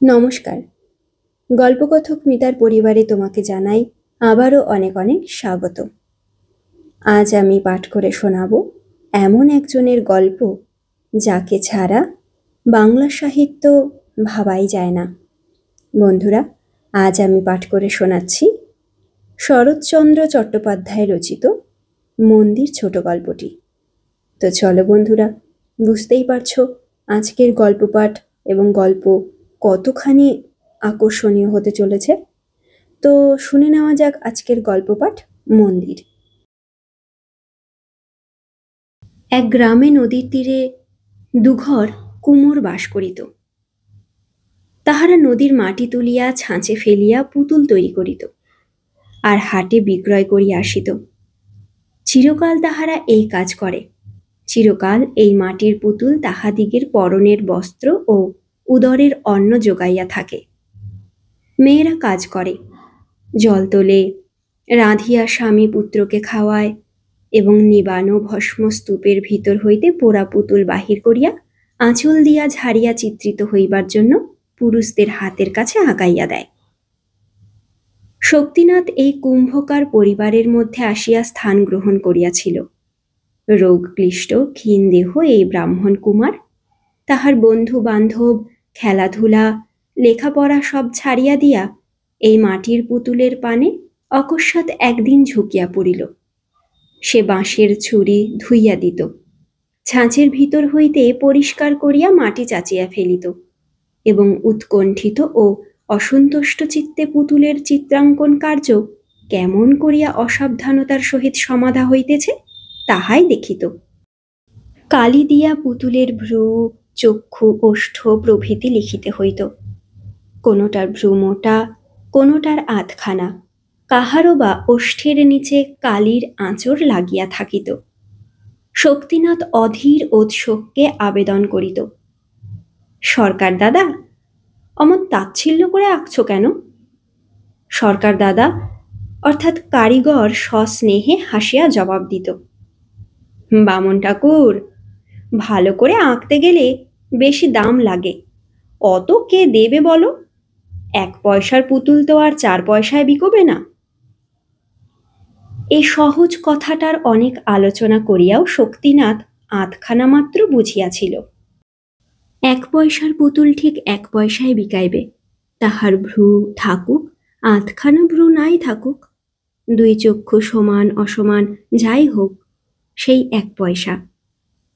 নমস্কার। গল্পকথক মিতার পরিবারে তোমাকে জানাই আবারও অনেক অনেক স্বাগত। আজ আমি পাঠ করে শোনাব এমন একজনের গল্প যাকে ছাড়া বাংলা সাহিত্য ভাবাই যায় না। বন্ধুরা, আজ আমি পাঠ করে শোনাচ্ছি শরৎচন্দ্র চট্টোপাধ্যায় রচিত মন্দির ছোট গল্পটি। তো চলো বন্ধুরা, বুঝতেই পারছো আজকের গল্প পাঠ এবং গল্প কতখানি আকর্ষণীয় হতে চলেছে। তো শুনে নেওয়া যাক আজকের গল্প পাঠ মন্দির। এক গ্রামে নদীর তীরে দুঘর কুমোর বাস করিত। তাহারা নদীর মাটি তুলিয়া ছাঁচে ফেলিয়া পুতুল তৈরি করিত, আর হাটে বিক্রয় করিয়া আসিত। চিরকাল তাহারা এই কাজ করে। চিরকাল এই মাটির পুতুল তাহাদিগের পরনের বস্ত্র ও উদরের অন্ন যোগাইয়া থাকে। মেয়েরা কাজ করে, জল তোলে, রাঁধিয়া স্বামী পুত্রকে খাওয়ায় এবং নিবানো ভস্ম স্তূপের ভিতর হইতে পোড়া পুতুল বাহির করিয়া আঁচল দিয়া ঝাড়িয়া চিত্রিত হইবার জন্য পুরুষদের হাতের কাছে আঁকাইয়া দেয়। শক্তিনাথ এই কুম্ভকার পরিবারের মধ্যে আসিয়া স্থান গ্রহণ করিয়াছিল। রোগক্লিষ্ট ক্ষীণ দেহ এই ব্রাহ্মণ কুমার তাহার বন্ধু বান্ধব, খেলাধুলা, লেখাপড়া সব ছাড়িয়া দিয়া এই মাটির পুতুলের পানে অকস্মাৎ একদিন ঝুঁকিয়া পড়িল। সে বাঁশের ছুরি ধুইয়া দিত, ছাঁচের ভিতর হইতে পরিষ্কার করিয়া মাটি চাচিয়া ফেলিত এবং উৎকণ্ঠিত ও অসন্তুষ্ট চিত্তে পুতুলের চিত্রাঙ্কন কার্য কেমন করিয়া অসাবধানতার সহিত সমাধা হইতেছে তাহাই দেখিত। কালি দিয়া পুতুলের ভ্রু, চক্ষু, ওষ্ঠ প্রভৃতি লিখিতে হইত। কোনোটার ভ্রু মোটা, কোনোটার আধখানা, কাহারও বা ওষ্ঠের নিচে কালির আঁচড় লাগিয়া থাকিত। শক্তিনাথ অধীর ওৎসুককে আবেদন করিত, সরকার দাদা, অমন তাচ্ছিল্য করে আঁকছ কেন? সরকার দাদা অর্থাৎ কারিগর সস্নেহে হাসিয়া জবাব দিত, বামন ঠাকুর, ভালো করে আঁকতে গেলে বেশি দাম লাগে, অত কে দেবে বলো? 1 পয়সার পুতুল তো আর 4 পয়সায় বিকোবে না। এই সহজ কথাটার অনেক আলোচনা করিয়াও শক্তিনাথ আধখানা মাত্র বুঝিয়াছিল। 1 পয়সার পুতুল ঠিক 1 পয়সায় বিকাইবে, তাহার ভ্রু থাকুক, আধখানা ভ্রু নাই থাকুক, 2 চক্ষু সমান অসমান যাই হোক, সেই 1 পয়সা।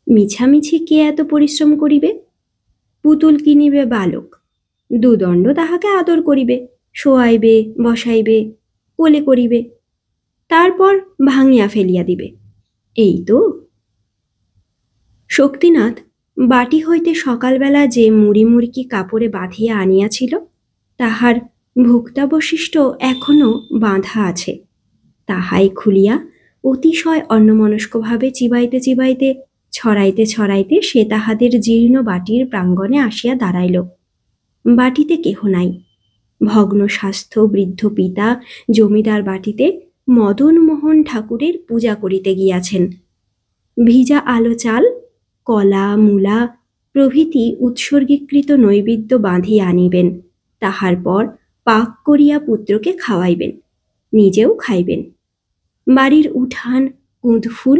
মিছামিছি কে এত পরিশ্রম করিবে? পুতুল কিনিবে বালক, 2 দণ্ড তাহাকে আদর করিবে, শোয়াইবে, বসাইবে, কোলে করিবে, তারপর ভাঙিয়া ফেলিয়া দিবে, এই তো। শক্তিনাথ বাটি হইতে সকালবেলা যে মুড়ি মুড়কি কাপড়ে বাঁধিয়া আনিয়াছিল তাহার ভুক্তাবশিষ্ট এখনো বাঁধা আছে। তাহাই খুলিয়া অতিশয় অন্যমনস্কভাবে চিবাইতে চিবাইতে, ছড়াইতে ছড়াইতে সে তাহাদের জীর্ণ বাটির প্রাঙ্গণে আসিয়া দাঁড়াইল। বাটিতে কেহ নাই। ভগ্ন স্বাস্থ্য বৃদ্ধ পিতা জমিদার বাটিতে মদন মোহন ঠাকুরের পূজা করিতে গিয়াছেন। ভিজা আলো চাল, কলা, মূলা প্রভৃতি উৎসর্গীকৃত নৈবেদ্য বাঁধিয়া আনিবেন, তাহার পর পাক করিয়া পুত্রকে খাওয়াইবেন, নিজেও খাইবেন। বাড়ির উঠান কুঁদফুল,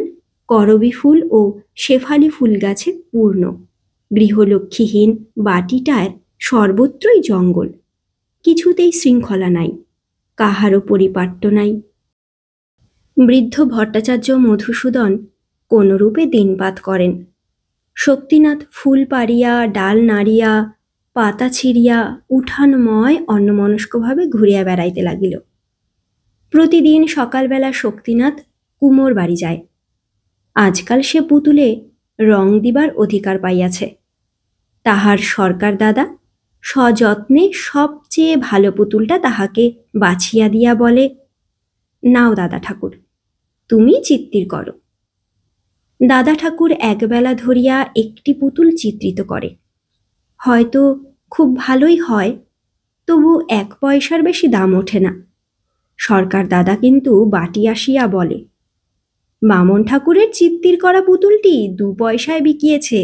করবী ফুল ও শেফালি ফুল গাছে পূর্ণ। গৃহলক্ষ্মীহীন বাটিটার সর্বত্রই জঙ্গল, কিছুতেই শৃঙ্খলা নাই, কাহারও পরিপাট্য নাই। বৃদ্ধ ভট্টাচার্য মধুসূদন কোনরূপে দিনপাত করেন। শক্তিনাথ ফুল পাড়িয়া, ডাল নাড়িয়া, পাতা ছিঁড়িয়া উঠানময় অন্যমনস্কভাবে ঘুরিয়া বেড়াইতে লাগিল। প্রতিদিন সকালবেলা শক্তিনাথ কুমোর বাড়ি যায়। আজকাল সে পুতুলে রং দিবার অধিকার পাইয়াছে। তাহার সরকার দাদা সযত্নে সবচেয়ে ভালো পুতুলটা তাহাকে বাছিয়া দিয়া বলে, নাও দাদা ঠাকুর, তুমি চিত্তির করো। দাদা ঠাকুর একবেলা ধরিয়া একটি পুতুল চিত্রিত করে। হয়তো খুব ভালোই হয়, তবু 1 পয়সার বেশি দাম ওঠে না। সরকার দাদা কিন্তু বাটি আসিয়া বলে, বামন ঠাকুরের চিত্তির করা পুতুলটি 2 পয়সায় বিকিয়েছে।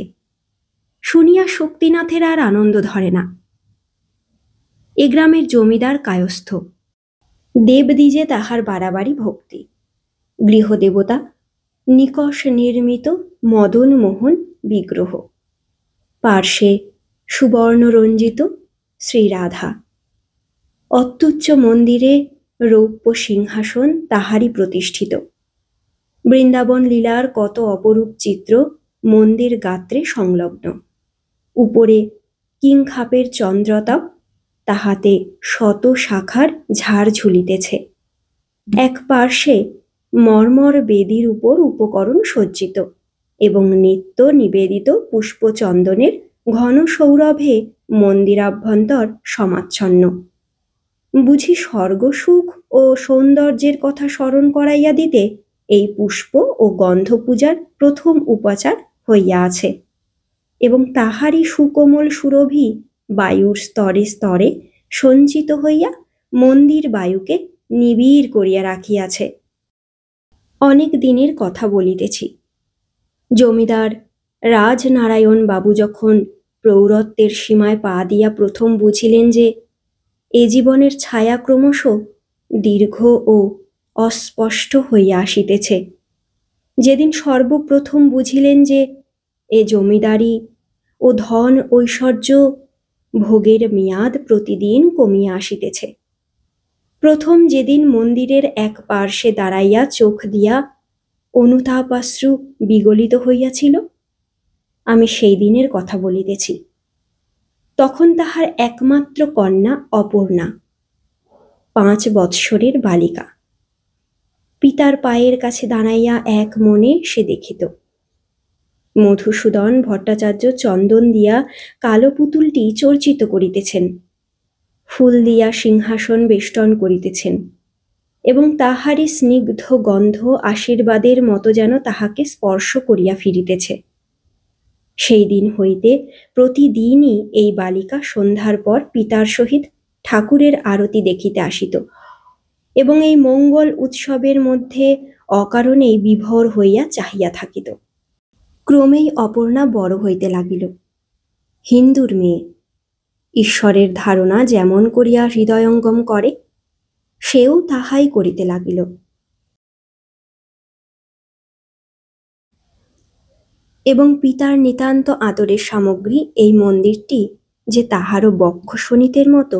শুনিয়া শক্তিনাথের আর আনন্দ ধরে না। এ গ্রামের জমিদার কায়স্থ। দেবদ্বিজে তাহার বাড়াবাড়ি ভক্তি। গৃহদেবতা নিকষ নির্মিত মদনমোহন বিগ্রহ, পার্শ্বে সুবর্ণরঞ্জিত শ্রীরাধা। অত্যুচ্চ মন্দিরে রৌপ্য সিংহাসন তাহারই প্রতিষ্ঠিত। বৃন্দাবন লীলার কত অপরূপ চিত্র মন্দির গাত্রে সংলগ্ন। উপরে কিংখাপের চন্দ্রতাপ, তাহাতে শত শাখার ঝাড় ঝুলিতেছে। এক পার্শ্বে মর্মর বেদির উপর উপকরণ সজ্জিত এবং নিত্য নিবেদিত পুষ্পচন্দনের ঘন সৌরভে মন্দিরাভ্যন্তর সমাচ্ছন্ন। বুঝি স্বর্গসুখ ও সৌন্দর্যের কথা স্মরণ করাইয়া দিতে এই পুষ্প ও গন্ধ পূজার প্রথম উপাচার হইয়া আছে, এবং তাহারই সুকোমল সুরভি বায়ুর স্তরে স্তরে সঞ্চিত হইয়া মন্দির বায়ুকে নিবিড় করিয়া রাখিয়াছে। অনেক দিনের কথা বলিতেছি। জমিদার রাজনারায়ণ বাবু যখন প্রৌঢ়ত্বের সীমায় পা দিয়া প্রথম বুঝিলেন যে এ জীবনের ছায়া ক্রমশ দীর্ঘ ও অস্পষ্ট হইয়া আসিতেছে, যেদিন সর্বপ্রথম বুঝিলেন যে এ জমিদারি ও ধন ঐশ্বর্য ভোগের মেয়াদ প্রতিদিন কমিয়া আসিতেছে, প্রথম যেদিন মন্দিরের এক পার্শ্বে দাঁড়াইয়া চোখ দিয়া অনুতাপাশ্রু বিগলিত হইয়াছিল, আমি সেই দিনের কথা বলিতেছি। তখন তাহার একমাত্র কন্যা অপর্ণা, 5 বৎসরের বালিকা। পিতার পায়ের কাছে দাঁড়াইয়া এক মনে সে দেখিত মধুসূদন ভট্টাচার্য চন্দন দিয়া কালো পুতুলটি চর্চিত করিতেছেন, ফুল দিয়া সিংহাসন বেষ্টন করিতেছেন, এবং তাহারই স্নিগ্ধ গন্ধ আশীর্বাদের মতো যেন তাহাকে স্পর্শ করিয়া ফিরিতেছে। সেই দিন হইতে প্রতিদিনই এই বালিকা সন্ধ্যার পর পিতার সহিত ঠাকুরের আরতি দেখিতে আসিত এবং এই মঙ্গল উৎসবের মধ্যে অকারণেই বিভোর হইয়া চাহিয়া থাকিত। ক্রমেই অপর্ণা বড় হইতে লাগিল। হিন্দুর মেয়ে, ঈশ্বরের ধারণা যেমন করিয়া হৃদয়ঙ্গম করে, সেও তাহাই করিতে লাগিল। এবং পিতার নিতান্ত আদরের সামগ্রী এই মন্দিরটি যে তাহারও বক্ষ শোণিতের মতো,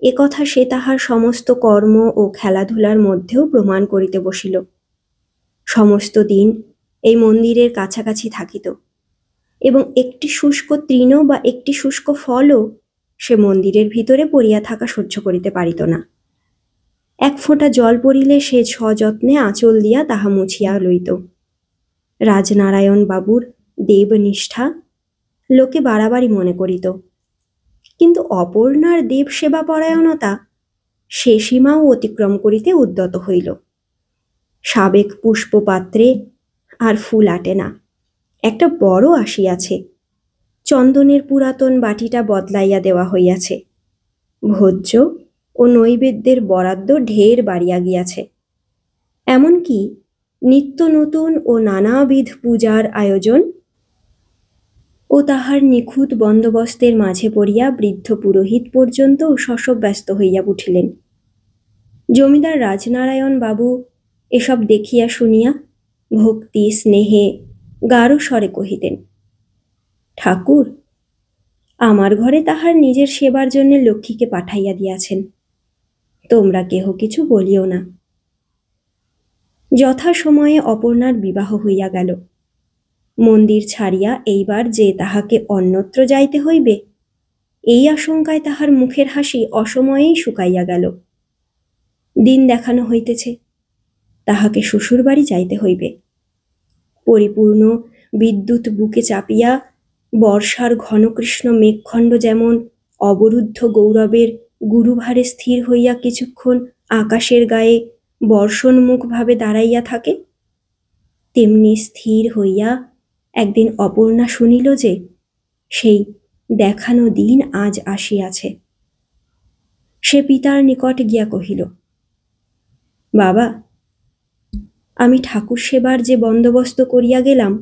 একথা সে তাহার সমস্ত কর্ম ও খেলাধুলার মধ্যেও প্রমাণ করিতে বসিল। সমস্ত দিন এই মন্দিরের কাছাকাছি থাকিত এবং একটি শুষ্ক তৃণ বা একটি শুষ্ক ফলও সে মন্দিরের ভিতরে পড়িয়া থাকা সহ্য করিতে পারিত না। এক ফোঁটা জল পড়িলে সে সযত্নে আঁচল দিয়া তাহা মুছিয়া লইত। রাজনারায়ণ বাবুর দেবনিষ্ঠা লোকে বাড়াবাড়ি মনে করিত, কিন্তু অপর্ণার দেবসেবা পরায়ণতা সে সীমাও অতিক্রম করিতে উদ্যত হইল। সাবেক পুষ্পপাত্রে আর ফুল আটে না, একটা বড় আসিয়াছে। চন্দনের পুরাতন বাটিটা বদলাইয়া দেওয়া হইয়াছে। ভোজ্য ও নৈবেদ্যের বরাদ্দ ঢের বাড়িয়া গিয়াছে। এমনকি নিত্য নতুন ও নানাবিধ পূজার আয়োজন ও তাহার নিখুঁত বন্দোবস্তের মাঝে পড়িয়া বৃদ্ধ পুরোহিত পর্যন্ত শশব ব্যস্ত হইয়া উঠিলেন। জমিদার রাজনারায়ণ বাবু এসব দেখিয়া শুনিয়া ভক্তি স্নেহে গাঢ় স্বরে কহিতেন, ঠাকুর, আমার ঘরে তাহার নিজের সেবার জন্য লক্ষ্মীকে পাঠাইয়া দিয়াছেন, তোমরা কেহ কিছু বলিও না। যথাসময়ে অপর্ণার বিবাহ হইয়া গেল। মন্দির ছাড়িয়া এইবার যে তাহাকে অন্যত্র যাইতে হইবে, এই আশঙ্কায় তাহার মুখের হাসি অসময়েই শুকাইয়া গেল। দিন দেখানো হইতেছে, তাহাকে শ্বশুর বাড়ি যাইতে হইবে। পরিপূর্ণ বিদ্যুৎ বুকে চাপিয়া বর্ষার ঘনকৃষ্ণ মেঘখণ্ড যেমন অবরুদ্ধ গৌরবের গুরুভারে স্থির হইয়া কিছুক্ষণ আকাশের গায়ে বর্ষণমুখভাবে দাঁড়াইয়া থাকে, তেমনি স্থির হইয়া একদিন অপর্ণা শুনিল যে সেই দেখানো দিন আজ আসিয়াছে। সে পিতার নিকট গিয়া কহিল, বাবা, আমি ঠাকুর সেবার যে বন্দোবস্ত করিয়া গেলাম,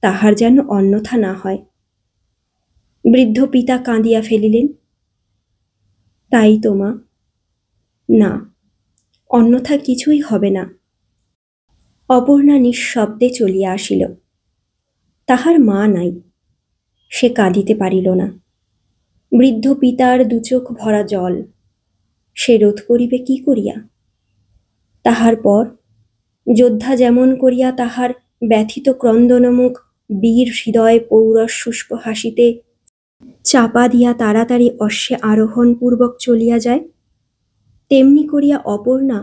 তাহার যেন অন্যথা না হয়। বৃদ্ধ পিতা কাঁদিয়া ফেলিলেন। তাই তো মা। না, অন্যথা কিছুই হবে না। অপর্ণা নিঃশব্দে চলিয়া আসিল। তাহার মা নাই, সে কাঁদিতে পারিল না। বৃদ্ধ পিতার দুচোখ ভরা জল, সে রোধ করিবে কি করিয়া? তাহার পর যোদ্ধা যেমন করিয়া তাহার ব্যথিত ক্রন্দনমুখ বীর হৃদয় পৌরস শুষ্ক হাসিতে চাপা দিয়া তাড়াতাড়ি অশ্বে আরোহণ পূর্বক চলিয়া যায়, তেমনি করিয়া অপর্ণা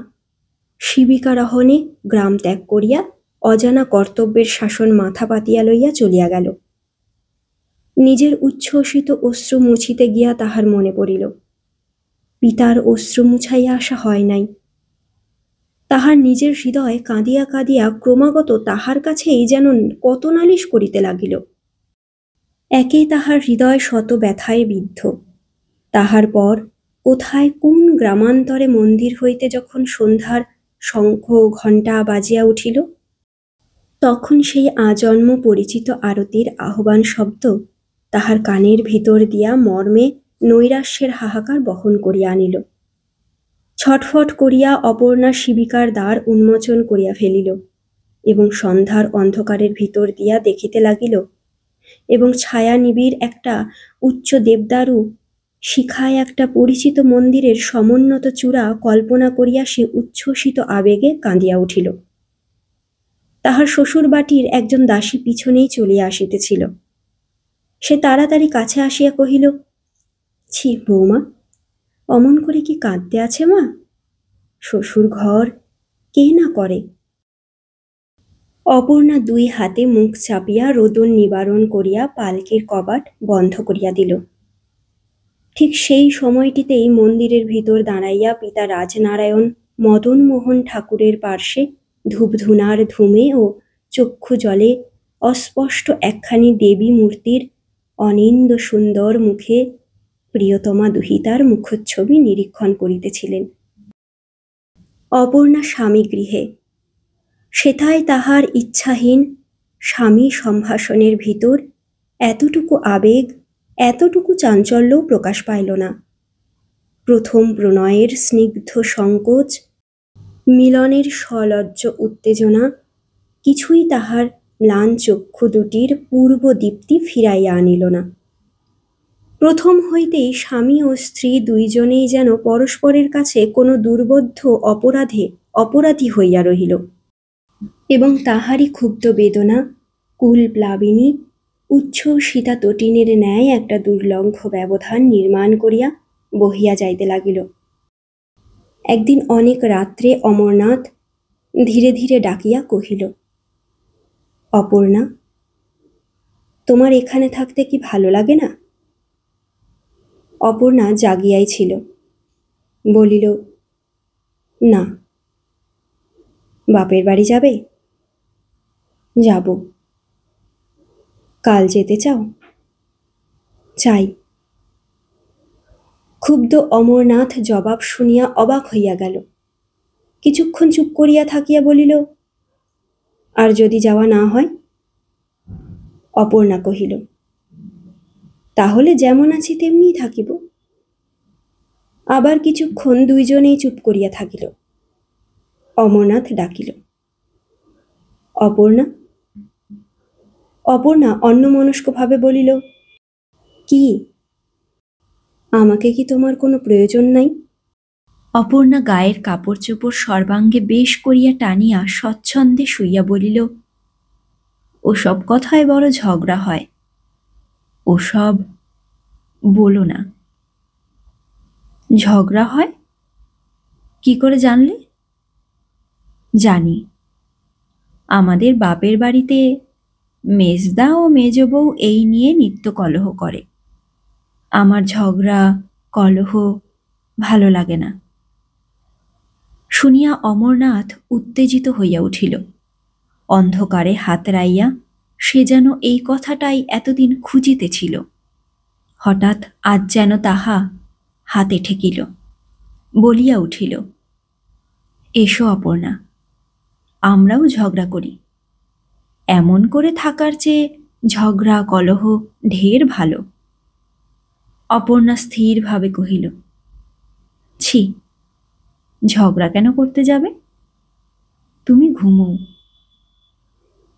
শিবিকারোহণে গ্রাম ত্যাগ করিয়া অজানা কর্তব্যের শাসন মাথা পাতিয়া লইয়া চলিয়া গেল। নিজের উচ্ছ্বসিত অশ্রু মুছিতে গিয়া তাহার মনে পড়িল, পিতার অশ্রু মুছাইয়া আসা হয় নাই। তাহার নিজের হৃদয় কাঁদিয়া কাঁদিয়া ক্রমাগত তাহার কাছেই যেন কত নালিশ করিতে লাগিল। একে তাহার হৃদয় শত ব্যথায় বিদ্ধ। তাহার পর কোথায় কোন গ্রামান্তরে মন্দির হইতে যখন সন্ধ্যার শঙ্খ ঘণ্টা বাজিয়া উঠিল, তখন সেই আজন্ম পরিচিত আরতির আহ্বান শব্দ তাহার কানের ভিতর দিয়া মর্মে নৈরাশ্যের হাহাকার বহন করিয়া আনিল। ছটফট করিয়া অপর্ণা শিবিকার দ্বার উন্মোচন করিয়া ফেলিল এবং সন্ধ্যার অন্ধকারের ভিতর দিয়া দেখিতে লাগিল, এবং ছায়া নিবিড় একটা উচ্চ দেবদারু শিখায় একটা পরিচিত মন্দিরের সমুন্নত চূড়া কল্পনা করিয়া সে উচ্ছ্বসিত আবেগে কাঁদিয়া উঠিল। তাহার শ্বশুর বাটির একজন দাসী পিছনেই চলিয়া আসিতেছিল। সে তাড়াতাড়ি কাছে আসিয়া কহিল, ছি বৌমা, অমন করে কি কাঁদতে আছে মা? শ্বশুর ঘর কে না করে। অপর্ণা দুই হাতে মুখ চাপিয়া রোদন নিবারণ করিয়া পালকির কবাট বন্ধ করিয়া দিল। ঠিক সেই সময়টিতেই মন্দিরের ভিতর দাঁড়াইয়া পিতা রাজনারায়ণ মদনমোহন ঠাকুরের পার্শ্বে ধূপধুনার ধূমে ও চক্ষু জলে অস্পষ্ট একখানি দেবী মূর্তির অনিন্দ সুন্দর মুখে প্রিয়তমা দুহিতার মুখচ্ছবি নিরীক্ষণ করিতেছিলেন। অপর্ণা স্বামী গৃহে, সেথায় তাহার ইচ্ছাহীন স্বামী সম্ভাষণের ভিতর এতটুকু আবেগ, এতটুকু চাঞ্চল্যও প্রকাশ পাইল না। প্রথম প্রণয়ের স্নিগ্ধ সংকোচ, মিলনের সলজ্জ উত্তেজনা কিছুই তাহার ম্লান চক্ষু দুটির পূর্ব দীপ্তি ফিরাইয়া আনিল না। প্রথম হইতেই স্বামী ও স্ত্রী দুইজনেই যেন পরস্পরের কাছে কোনো দুর্বোধ্য অপরাধী হইয়া রহিল, এবং তাহারই ক্ষুব্ধ বেদনা কুল প্লাবিনী উচ্ছ্বসিতা তটিনীর ন্যায় একটা দুর্লঙ্ঘ ব্যবধান নির্মাণ করিয়া বহিয়া যাইতে লাগিল। একদিন অনেক রাত্রে অমরনাথ ধীরে ধীরে ডাকিয়া কহিল, অপর্ণা, তোমার এখানে থাকতে কি ভালো লাগে না? অপর্ণা জাগিয়াই ছিল, বলিল, না। বাপের বাড়ি যাবে? যাব। কাল যেতে চাও? চাই। ক্ষুব্ধ অমরনাথ জবাব শুনিয়া অবাক হইয়া গেল। কিছুক্ষণ চুপ করিয়া থাকিয়া বলিল, আর যদি যাওয়া না হয়? অপর্ণা কহিল, তাহলে যেমন আছি তেমনিই থাকিব। আবার কিছুক্ষণ দুইজনেই চুপ করিয়া থাকিল। অমরনাথ ডাকিল, অপর্ণা। অপর্ণা অন্যমনস্কভাবে বলিল, কি? আমাকে কি তোমার কোনো প্রয়োজন নাই? অপর্ণা গায়ের কাপড় চোপড় সর্বাঙ্গে বেশ করিয়া টানিয়া স্বচ্ছন্দে শুইয়া বলিল, ওসব কথায় বড় ঝগড়া হয়, ওসব বলো না। ঝগড়া হয়? কি করে জানলে? জানি, আমাদের বাপের বাড়িতে মেজদা ও মেজ বউ এই নিয়ে নিত্য কলহ করে। আমার ঝগড়া কলহ ভালো লাগে না। শুনিয়া অমরনাথ উত্তেজিত হইয়া উঠিল। অন্ধকারে হাতড়াইয়া সে যেন এই কথাটাই এতদিন খুঁজিতেছিল। হঠাৎ আজ যেন তাহা হাতে ঠেকিল। বলিয়া উঠিল, এসো অপর্ণা, আমরাও ঝগড়া করি। এমন করে থাকার চেয়ে ঝগড়া কলহ ঢের ভালো। অপর্ণা স্থিরভাবে কহিল, ছি, ঝগড়া কেন করতে যাবে? তুমি ঘুমো।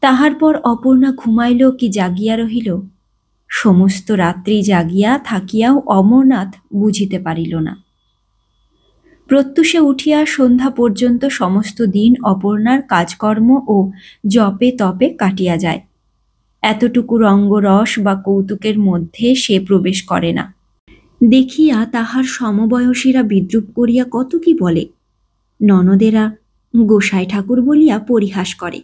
তাহার পর অপর্ণা ঘুমাইল কি জাগিয়া রহিল, সমস্ত রাত্রি জাগিয়া থাকিয়াও অমরনাথ বুঝিতে পারিল না। প্রত্যুষে উঠিয়া সন্ধ্যা পর্যন্ত সমস্ত দিন অপর্ণার কাজকর্ম ও জপে তপে কাটিয়া যায়। এতটুকু রঙ্গরস বা কৌতুকের মধ্যে সে প্রবেশ করে না। দেখিয়া তাহার সমবয়সীরা বিদ্রূপ করিয়া কত কি বলে। ননদেরা গোসাই ঠাকুর বলিয়া পরিহাস করে,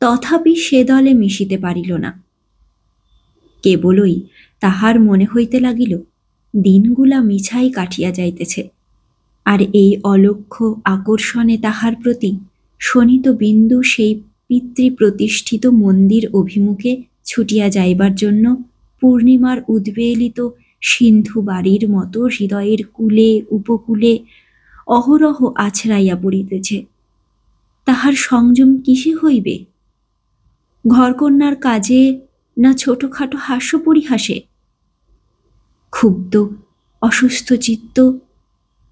তথাপি সে দলে মিশিতে পারিল না। কেবলই তাহার মনে হইতে লাগিল দিনগুলা মিছাই কাটিয়া যাইতেছে, আর এই অলক্ষ্য আকর্ষণে তাহার প্রতি শোণিত বিন্দু সেই পিতৃপ্রতিষ্ঠিত মন্দির অভিমুখে ছুটিয়া যাইবার জন্য পূর্ণিমার উদ্বেলিত সিন্ধু বাড়ির মতো হৃদয়ের কূলে উপকূলে অহরহ আছড়াইয়া পড়িতেছে। তাহার সংযম কিসে হইবে? ঘরকন্যার কাজে, না ছোটখাটো হাস্য পরিহাসে? ক্ষুব্ধ অসুস্থ চিত্ত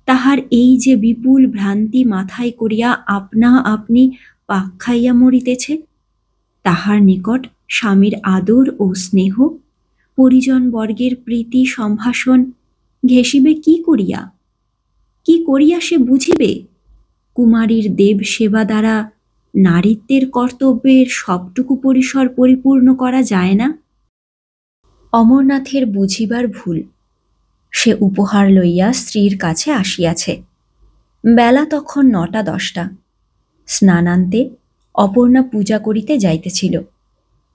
তাহার এই যে বিপুল ভ্রান্তি মাথায় করিয়া আপনা আপনি পাক খাইয়া মরিতেছে, তাহার নিকট স্বামীর আদর ও স্নেহ, পরিজনবর্গের প্রীতি সম্ভাষণ ঘেঁষিবে কি করিয়া? কি করিয়া সে বুঝিবে কুমারীর দেব সেবা দ্বারা নারীত্বের কর্তব্যের সবটুকু পরিসর পরিপূর্ণ করা যায় না? অমরনাথের বুঝিবার ভুল। সে উপহার লইয়া স্ত্রীর কাছে আসিয়াছে। বেলা তখন ৯টা-১০টা। স্নানান্তে অপর্ণা পূজা করিতে যাইতেছিল।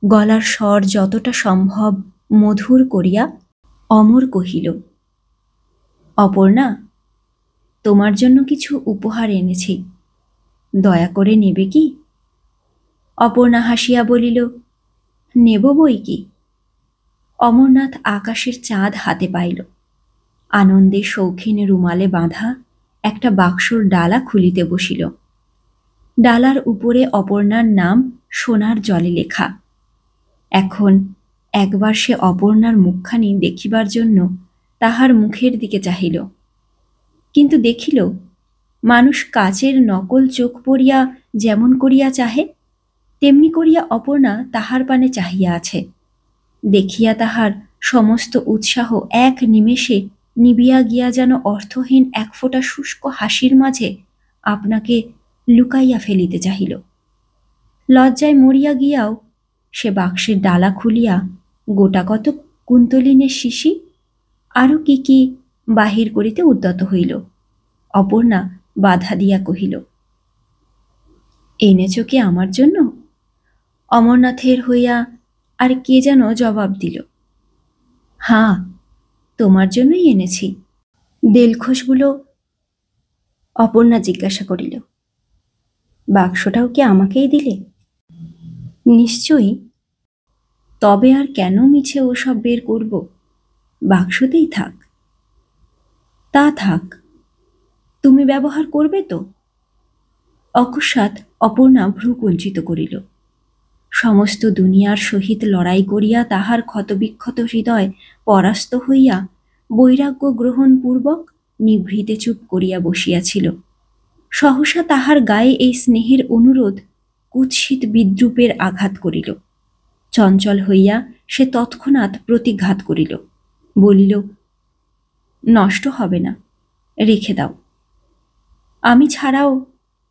গলার স্বর যতটা সম্ভব মধুর করিয়া অমর কহিল, অপর্ণা, তোমার জন্য কিছু উপহার এনেছি, দয়া করে নেবে কি? অপর্ণা হাসিয়া বলিল, নেব বই কি। অমরনাথ আকাশের চাঁদ হাতে পাইল। আনন্দে শৌখিন রুমালে বাঁধা একটা বাক্সর ডালা খুলিতে বসিল। ডালার উপরে অপর্ণার নাম সোনার জলে লেখা। এখন একবার সে অপর্ণার মুখখানি দেখিবার জন্য তাহার মুখের দিকে চাহিল, কিন্তু দেখিল মানুষ কাচের নকল চোখ পড়িয়া যেমন করিয়া চাহে তেমনি করিয়া অপর্ণা তাহার পানে চাহিয়া আছে। দেখিয়া তাহার সমস্ত উৎসাহ এক নিমেষে নিবিয়া গিয়া যেন অর্থহীন এক ফোঁটা শুষ্ক হাসির মাঝে আপনাকে লুকাইয়া ফেলিতে চাহিল। লজ্জায় মরিয়া গিয়াও সে বাক্সের ডালা খুলিয়া গোটাকত কুন্তলিনের শিশি আরও কি কি বাহির করিতে উদ্যত হইল। অপর্ণা বাধা দিয়া কহিল, এনেছ কি আমার জন্য? অমরনাথের হইয়া আর কে যেন জবাব দিল, হাঁ, তোমার জন্যই এনেছি। দেলখোসগুলো? অপর্ণা জিজ্ঞাসা করিল, বাক্সটাও কি আমাকেই দিলে? নিশ্চয়ই। তবে আর কেন মিছে ওসব বের করব? বাক্সতেই থাক। তা থাক, তুমি ব্যবহার করবে তো? অকস্মাৎ অপর্ণা ভ্রু কুঞ্চিত করিল। সমস্ত দুনিয়ার সহিত লড়াই করিয়া তাহার ক্ষতবিক্ষত হৃদয় পরাস্ত হইয়া বৈরাগ্য গ্রহণপূর্বক নিভৃতে চুপ করিয়া বসিয়াছিল। সহসা তাহার গায়ে এই স্নেহের অনুরোধ কুৎসিত বিদ্রূপের আঘাত করিল। চঞ্চল হইয়া সে তৎক্ষণাৎ প্রতিঘাত করিল, বলিল, নষ্ট হবে না, রেখে দাও। আমি ছাড়াও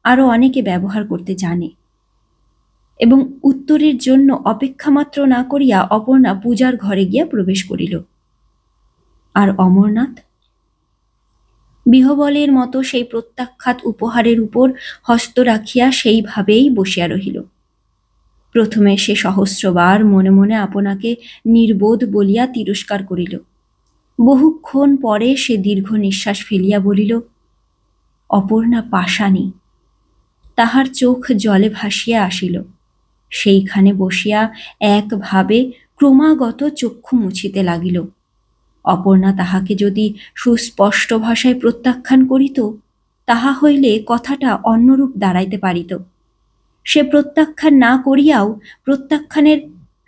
আরো অনেকে ব্যবহার করতে জানে। এবং উত্তরের জন্য অপেক্ষামাত্র না করিয়া অপর্ণা পূজার ঘরে গিয়া প্রবেশ করিল। আর অমরনাথ বিহবলের মতো সেই প্রত্যাখ্যাত উপহারের উপর হস্ত রাখিয়া সেইভাবেই বসিয়া রহিল। প্রথমে সে সহস্রবার মনে মনে আপনাকে নির্বোধ বলিয়া তিরস্কার করিল। বহুক্ষণ পরে সে দীর্ঘ নিঃশ্বাস ফেলিয়া বলিল, অপর্ণা পাষাণী। তাহার চোখ জলে ভাসিয়া আসিল। সেইখানে বসিয়া একভাবে ক্রমাগত চক্ষু মুছিতে লাগিল। অপর্ণা তাহাকে যদি সুস্পষ্ট ভাষায় প্রত্যাখ্যান করিত, তাহা হইলে কথাটা অন্যরূপ দাঁড়াইতে পারিত। সে প্রত্যাখ্যান না করিয়াও প্রত্যাখ্যানের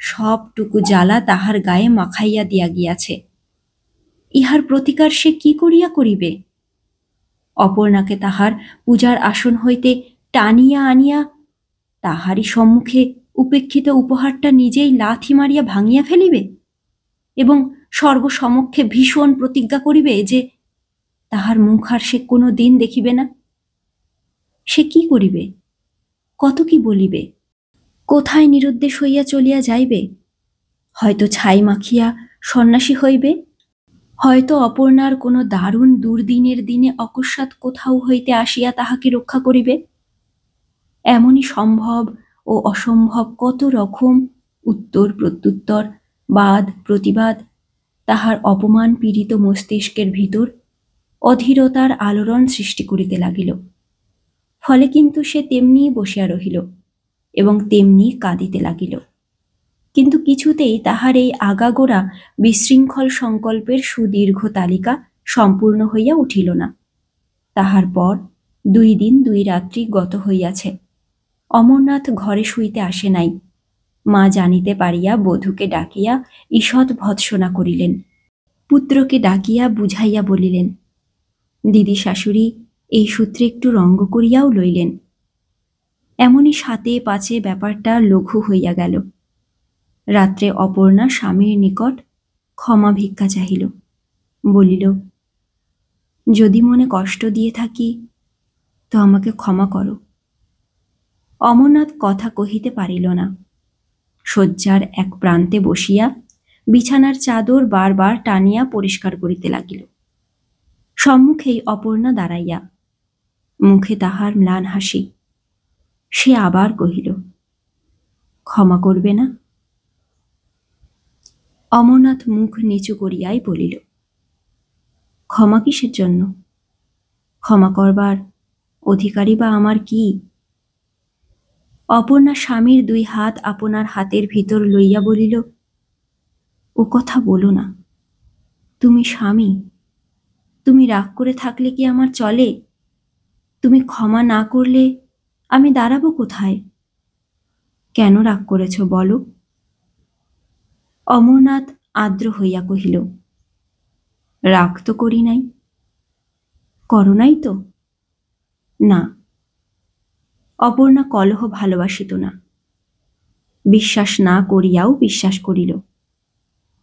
সবটুকু জ্বালা তাহার গায়ে মাখাইয়া দিয়া গিয়াছে। ইহার প্রতিকার সে কি করিয়া করিবে? অপর্ণাকে তাহার পূজার আসন হইতে টানিয়া আনিয়া তাহারই সম্মুখে উপেক্ষিত উপহারটা নিজেই লাথি মারিয়া ভাঙিয়া ফেলিবে এবং সর্বসমক্ষে ভীষণ প্রতিজ্ঞা করিবে যে তাহার মুখ আর সে কোনো দিন দেখিবে না। সে কি করিবে, কত কি বলিবে, কোথায় নিরুদ্দেশ হইয়া চলিয়া যাইবে? হয়তো ছাই মাখিয়া সন্ন্যাসী হইবে, হয়তো অপর্ণার কোনো দারুণ দুর্দিনের দিনে অকস্মাৎ কোথাও হইতে আসিয়া তাহাকে রক্ষা করিবে। এমনই সম্ভব ও অসম্ভব কত রকম উত্তর প্রত্যুত্তর, বাদ প্রতিবাদ তাহার অপমান পীড়িত মস্তিষ্কের ভিতর অধীরতার আলোড়ন সৃষ্টি করিতে লাগিল। ফলে কিন্তু সে তেমনি বসিয়া রহিল এবং তেমনি কাঁদিতে লাগিল। কিন্তু কিছুতেই তাহার এই আগাগোড়া বিশৃঙ্খল সংকল্পের সুদীর্ঘ তালিকা সম্পূর্ণ হইয়া উঠিল না। তাহার পর 2 দিন 2 রাত্রি গত হইয়াছে। অমরনাথ ঘরে শুইতে আসে নাই। মা জানিতে পারিয়া বধূকে ডাকিয়া ঈষৎ ভৎসনা করিলেন। পুত্রকে ডাকিয়া বুঝাইয়া বলিলেন, দিদি শাশুড়ি এই সূত্রে একটু রঙ্গ করিয়াও লইলেন। এমনই 7-5 ব্যাপারটা লঘু হইয়া গেল। রাত্রে অপর্ণা স্বামীর নিকট ক্ষমা ভিক্ষা চাহিল। বলিল, যদি মনে কষ্ট দিয়ে থাকি তো আমাকে ক্ষমা করো। অমরনাথ কথা কহিতে পারিল না। শয্যার এক প্রান্তে বসিয়া বিছানার চাদর বারবার টানিয়া পরিষ্কার করিতে লাগিল। সম্মুখেই অপর্ণা দাঁড়াইয়া, মুখে তাহার ম্লান হাসি। সে আবার কহিল, ক্ষমা করবে না? অমরনাথ মুখ নিচু করিয়াই বলিল, ক্ষমা কিসের জন্য? ক্ষমা করবার অধিকারী বা আমার কি? অপর্ণা স্বামীর 2 হাত আপনার হাতের ভিতর লইয়া বলিল, ও কথা বলো না। তুমি স্বামী, তুমি রাগ করে থাকলে কি আমার চলে? তুমি ক্ষমা না করলে আমি দাঁড়াবো কোথায়? কেন রাগ করেছ বলো? অমরনাথ আর্দ্র হইয়া কহিল, রাগ তো করি নাই। করো নাই তো? না। অপর্ণা কলহ ভালোবাসিত না। বিশ্বাস না করিয়াও বিশ্বাস করিল।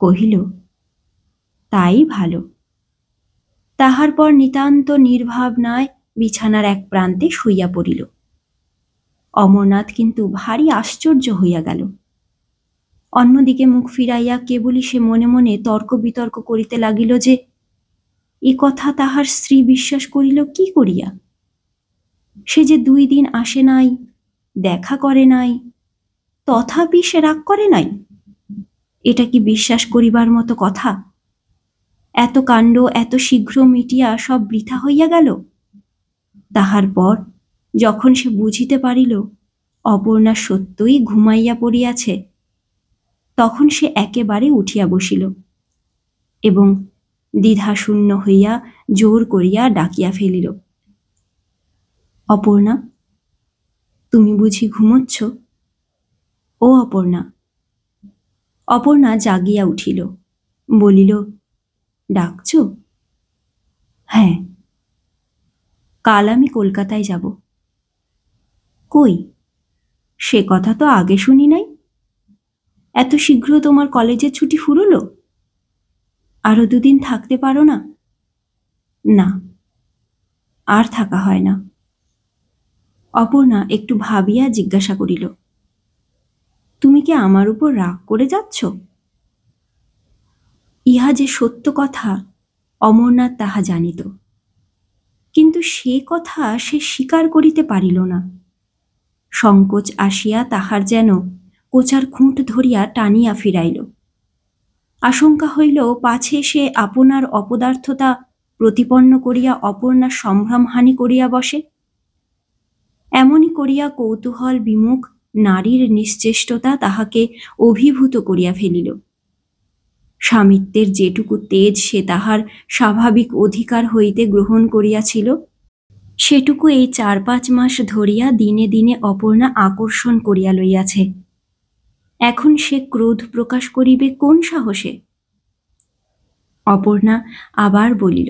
কহিল, তাই ভালো। তাহার পর নিতান্ত নির্ভাবনায় বিছানার এক প্রান্তে শুইয়া পড়িল। অমরনাথ কিন্তু ভারী আশ্চর্য হইয়া গেল। অন্যদিকে মুখ ফিরাইয়া কেবলই সে মনে মনে তর্ক বিতর্ক করিতে লাগিল যে এ কথা তাহার স্ত্রী বিশ্বাস করিল কি করিয়া? সে যে 2 দিন আসে নাই, দেখা করে নাই, তথাপি সে রাগ করে নাই। এটা কি বিশ্বাস করিবার মতো কথা? এত কাণ্ড এত শীঘ্র মিটিয়া সব বৃথা হইয়া গেল। তাহার পর যখন সে বুঝিতে পারিল অপর্ণা সত্যই ঘুমাইয়া পড়িয়াছে, তখন সে একেবারে উঠিয়া বসিল এবং দ্বিধাশূন্য হইয়া জোর করিয়া ডাকিয়া ফেলিল, অপর্ণা, তুমি বুঝি ঘুমোচ্ছ? ও অপর্ণা। অপর্ণা জাগিয়া উঠিল, বলিল, ডাকছ? হ্যাঁ। কাল আমি কলকাতায় যাব। কই? সে কথা তো আগে শুনি নাই। এত শীঘ্র তোমার কলেজের ছুটি ফুরলো? আরো 2 দিন থাকতে পারো না? না, আর থাকা হয় না। অপর্ণা একটু ভাবিয়া জিজ্ঞাসা করিল, তুমি কি আমার উপর রাগ করে যাচ্ছ? ইহা যে সত্য কথা অমরনাথ তাহা জানিত, কিন্তু সে কথা সে স্বীকার করিতে পারিল না। সংকোচ আসিয়া তাহার যেন কোচার খুঁট ধরিয়া টানিয়া ফিরাইল। আশঙ্কা হইল পাছে সে আপনার অপদার্থতা প্রতিপন্ন করিয়া অপর্ণার সম্ভ্রমহানি করিয়া বসে। এমনি করিয়া কৌতূহল বিমুখ নারীর নিশ্চেষ্টতা তাহাকে অভিভূত করিয়া ফেলিল। স্বামিত্বের যেটুকু তেজ সে তাহার স্বাভাবিক অধিকার হইতে গ্রহণ করিয়াছিল, সেটুকু এই 4-5 মাস ধরিয়া দিনে দিনে অপর্ণা আকর্ষণ করিয়া লইয়াছে। এখন সে ক্রোধ প্রকাশ করিবে কোন সাহসে? অপর্ণা আবার বলিল,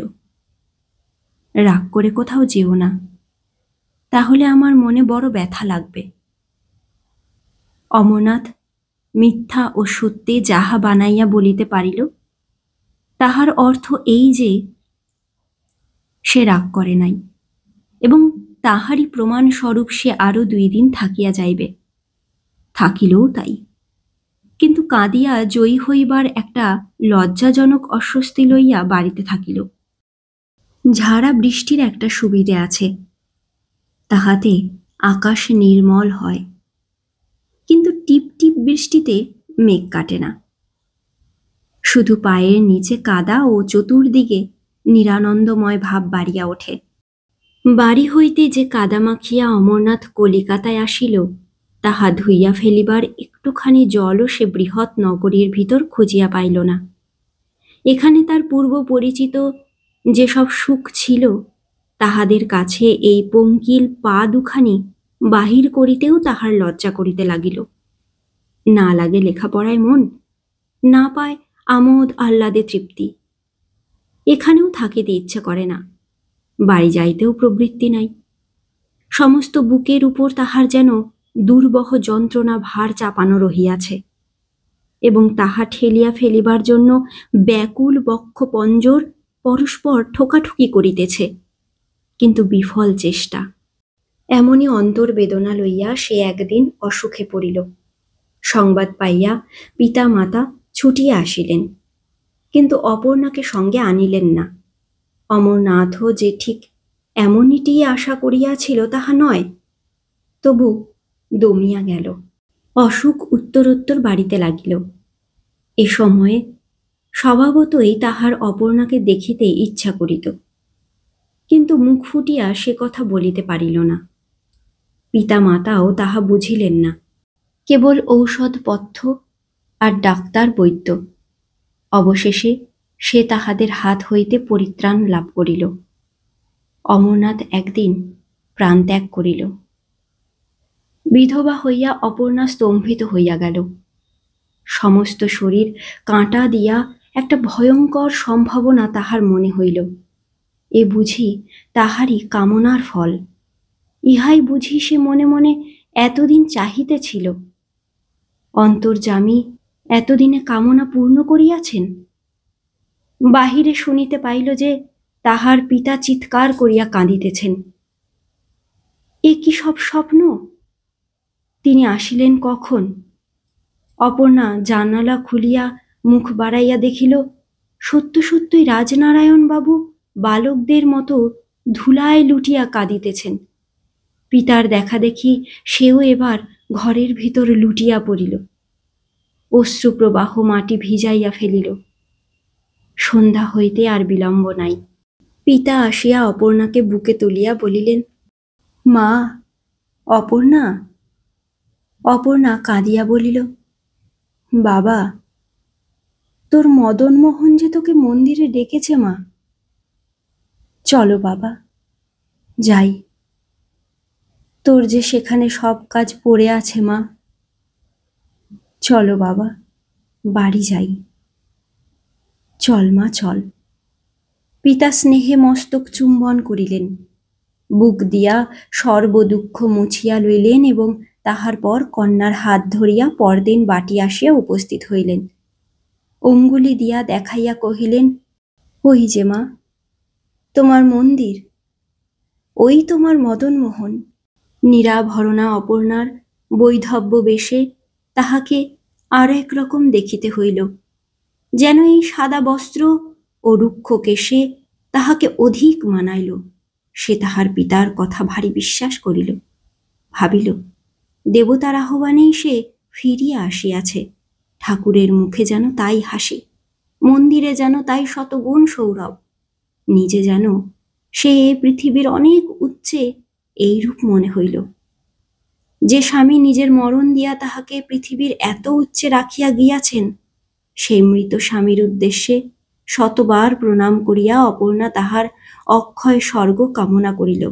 রাগ করে কোথাও যেও না, তাহলে আমার মনে বড় ব্যথা লাগবে। অমরনাথ মিথ্যা ও সত্যি যাহা বানাইয়া বলিতে পারিল, তাহার অর্থ এই যে সে রাগ করে নাই, এবং তাহারই প্রমাণস্বরূপ সে আরো 2 দিন থাকিয়া যাইবে। থাকিলেও তাই, কিন্তু কাঁদিয়া জয়ী হইবার একটা লজ্জাজনক অস্বস্তি লইয়া বাড়িতে থাকিল। ঝাড়া বৃষ্টির একটা সুবিধে আছে, তাহাতে আকাশ নির্মল হয়, কিন্তু টিপ টিপ বৃষ্টিতে মেঘ কাটে না। শুধু পায়ের নিচে কাদা ও চতুর্দিকে নিরানন্দময় ভাব বাড়িয়া ওঠে। বাড়ি হইতে যে কাদা মাখিয়া অমরনাথ কলিকাতায় আসিল, তাহা ধুইয়া ফেলিবার একটুখানি জলও সে বৃহৎ নগরীর ভিতর খুঁজিয়া পাইল না। এখানে তার পূর্ব পরিচিত যেসব সুখ ছিল, তাহাদের কাছে এই পঙ্কিল পা দুখানি বাহির করিতেও তাহার লজ্জা করিতে লাগিল। না লাগে লেখাপড়ায় মন, না পায় আমোদ আহ্লাদে তৃপ্তি। এখানেও থাকিতে ইচ্ছে করে না, বাড়ি যাইতেও প্রবৃত্তি নাই। সমস্ত বুকের উপর তাহার যেন দুর্বহ যন্ত্রণা ভার চাপানো রহিয়াছে, এবং তাহা ঠেলিয়া ফেলিবার জন্য ব্যাকুল বক্ষ পঞ্জর পরস্পর ঠোকাঠুকি করিতেছে, কিন্তু বিফল চেষ্টা। এমনই অন্তর্বেদনা লইয়া সে একদিন অসুখে পড়িল। সংবাদ পাইয়া পিতা মাতা ছুটিয়া আসিলেন, কিন্তু অপর্ণাকে সঙ্গে আনিলেন না। অমরনাথও যে ঠিক এমনিটিই আশা করিয়াছিল তাহা নয়, তবু দমিয়া গেল। অসুখ উত্তরোত্তর বাড়িতে লাগিল। এ সময়ে স্বভাবতই তাহার অপর্ণাকে দেখিতে ইচ্ছা করিত, কিন্তু মুখ ফুটিয়া সে কথা বলিতে পারিল না। পিতা মাতাও তাহা বুঝিলেন না। কেবল ঔষধপথ্য আর ডাক্তার বৈদ্য। অবশেষে সে তাহাদের হাত হইতে পরিত্রাণ লাভ করিল। অমরনাথ একদিন প্রাণত্যাগ করিল। বিধবা হইয়া অপর্ণা স্তম্ভিত হইয়া গেল। সমস্ত শরীর কাঁটা দিয়া একটা ভয়ঙ্কর সম্ভাবনা তাহার মনে হইল। এ বুঝি তাহারই কামনার ফল। ইহাই বুঝি সে মনে মনে এতদিন চাহিতেছিল। অন্তর্যামী এতদিনে কামনা পূর্ণ করিয়াছেন। বাহিরে শুনিতে পাইল যে তাহার পিতা চিৎকার করিয়া কাঁদিতেছেন। এ কি সব স্বপ্ন? তিনি আসিলেন কখন? অপর্ণা জানালা খুলিয়া মুখ বাড়াইয়া দেখিল, সত্য সত্যই রাজনারায়ণ বাবু বালকদের মতো ধুলায় লুটিয়া কাঁদিতেছেন। পিতার দেখা দেখি সেও এবার ঘরের ভিতর লুটিয়া পড়িল। অশ্রুপ্রবাহ মাটি ভিজাইয়া ফেলিল। সন্ধ্যা হইতে আর বিলম্ব নাই। পিতা আসিয়া অপর্ণাকে বুকে তুলিয়া বলিলেন, মা, অপর্ণা। অপর্ণা কাঁদিয়া বলিল, বাবা, তোর মদনমোহন যে তোকে মন্দিরে ডেকেছে মা। চলো বাবা, যাই। তোর যে সেখানে সব কাজ পড়ে আছে মা। চলো বাবা, বাড়ি যাই। চল মা, চল। পিতা স্নেহে মস্তক চুম্বন করিলেন, বুক দিয়া সর্বদুঃখ মুছিয়া লইলেন এবং তাহার পর কন্যার হাত ধরিয়া পরদিন বাটি আসিয়া উপস্থিত হইলেন। অঙ্গুলি দিয়া দেখাইয়া কহিলেন, ওই যে মা, তোমার মন্দির, ওই তোমার মদনমোহন। নিরাভরণা অপর্ণার বৈধব্য বেশে তাহাকে আর একরকম দেখিতে হইল, যেন এই সাদা বস্ত্র ও রুক্ষ কেশে তাহাকে অধিক মানাইল। সে তাহার পিতার কথা ভারী বিশ্বাস করিল। ভাবিল, দেবতার আহ্বানেই সে ফিরিয়া আসিয়াছে। ঠাকুরের মুখে যেন তাই হাসি, মন্দিরে যেন তাই শতগুণ সৌরভ। নিজে যেন সে এ পৃথিবীর অনেক উচ্চে এইরূপ মনে হইল। যে স্বামী নিজের মরণ দিয়া তাহাকে পৃথিবীর এত উচ্চে রাখিয়া গিয়াছেন, সেই মৃত স্বামীর উদ্দেশ্যে শতবার প্রণাম করিয়া অপর্ণা তাহার অক্ষয় স্বর্গ কামনা করিল।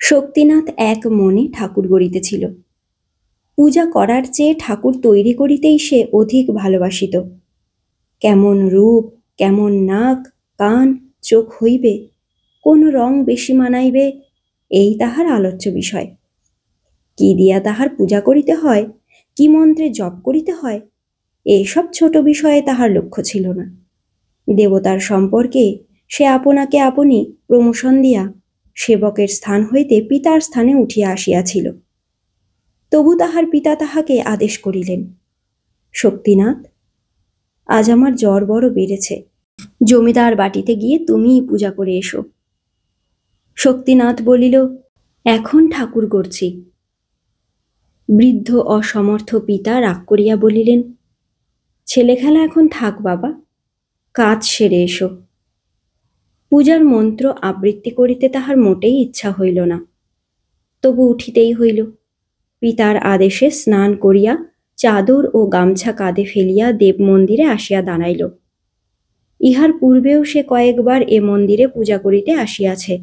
শক্তিনাথ এক মনে ঠাকুর গড়িতেছিল। পূজা করার চেয়ে ঠাকুর তৈরি করিতেই সে অধিক ভালোবাসিত। কেমন রূপ, কেমন নাক, কান, চোখ হইবে, কোন রং বেশি মানাইবে, এই তাহার আলোচ্য বিষয়। কি দিয়া তাহার পূজা করিতে হয়, কি মন্ত্রে জপ করিতে হয়, এইসব ছোট বিষয়ে তাহার লক্ষ্য ছিল না। দেবতার সম্পর্কে সে আপনাকে আপনি প্রমোশন দিয়া সেবকের স্থান হইতে পিতার স্থানে উঠিয়া আসিয়াছিল। তবু তাহার পিতা তাহাকে আদেশ করিলেন, শক্তিনাথ, আজ আমার জ্বর বড় বেড়েছে, জমিদার বাটিতে গিয়ে তুমিই পূজা করে এসো। শক্তিনাথ বলিল, এখন ঠাকুর করছি। বৃদ্ধ অসমর্থ পিতা রাগ করিয়া বলিলেন, ছেলে খেলা এখন থাক বাবা, কাজ সেরে এসো। পূজার মন্ত্র আবৃত্তি করিতে তাহার মোটেই ইচ্ছা হইল না, তবু উঠিতেই হইল। পিতার আদেশে স্নান করিয়া চাদর ও গামছা কাঁধে ফেলিয়া দেব মন্দিরে আসিয়া দাঁড়াইল। ইহার পূর্বেও সে কয়েকবার এ মন্দিরে পূজা করিতে আসিয়াছে,